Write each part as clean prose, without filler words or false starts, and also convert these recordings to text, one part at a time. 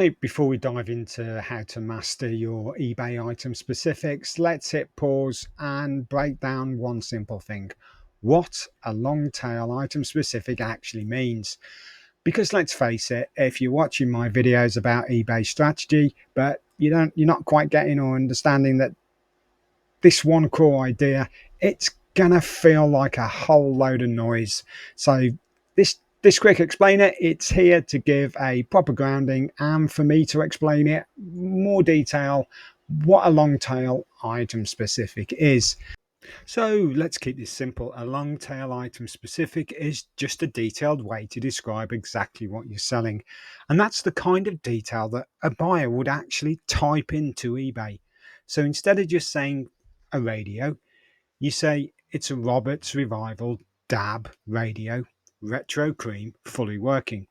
Hey, before we dive into how to master your eBay item specifics, let's hit pause and break down one simple thing: what a long tail item specific actually means. Because let's face it, if you're watching my videos about eBay strategy, but you're not quite getting or understanding that this one core idea, it's gonna feel like a whole load of noise. So this quick explainer, it's here to give a proper grounding and for me to explain it more detail what a long tail item specific is. So let's keep this simple. A long tail item specific is just a detailed way to describe exactly what you're selling. And that's the kind of detail that a buyer would actually type into eBay. So instead of just saying a radio, you say it's a Roberts Revival DAB radio, retro cream, fully working.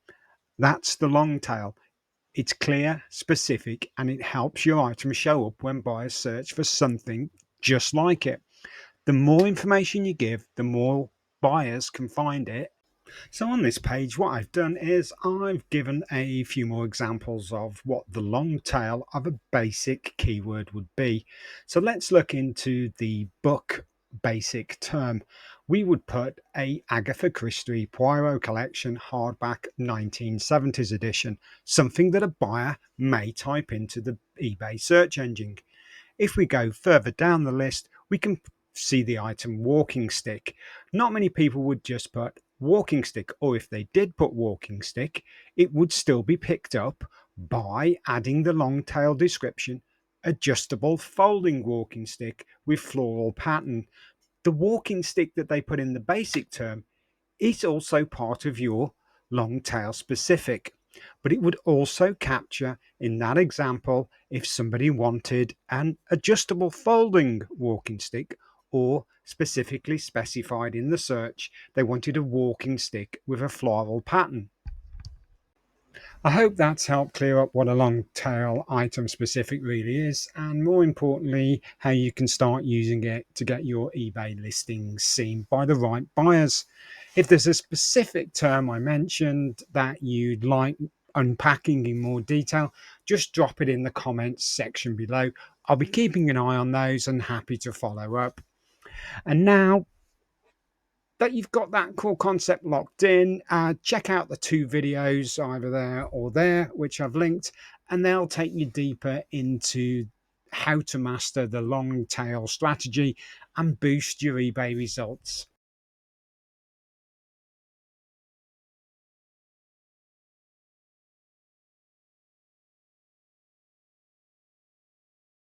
That's the long tail. It's clear, specific, and it helps your item show up when buyers search for something just like it. The more information you give, the more buyers can find it. So on this page, what I've done is I've given a few more examples of what the long tail of a basic keyword would be. So let's look into the book basic term. We would put a Agatha Christie Poirot collection hardback 1970s edition, something that a buyer may type into the eBay search engine. If we go further down the list, we can see the item walking stick. Not many people would just put walking stick, or if they did put walking stick, it would still be picked up by adding the long tail description: adjustable folding walking stick with floral pattern. The walking stick that they put in the basic term is also part of your long tail specific, but it would also capture in that example if somebody wanted an adjustable folding walking stick, or specifically specified in the search they wanted a walking stick with a floral pattern. I hope that's helped clear up what a long tail item specific really is, and more importantly, how you can start using it to get your eBay listings seen by the right buyers. If there's a specific term I mentioned that you'd like unpacking in more detail, just drop it in the comments section below. I'll be keeping an eye on those and happy to follow up. And now that you've got that core concept locked in, check out the two videos either there or there, which I've linked, and they'll take you deeper into how to master the long tail strategy and boost your eBay results.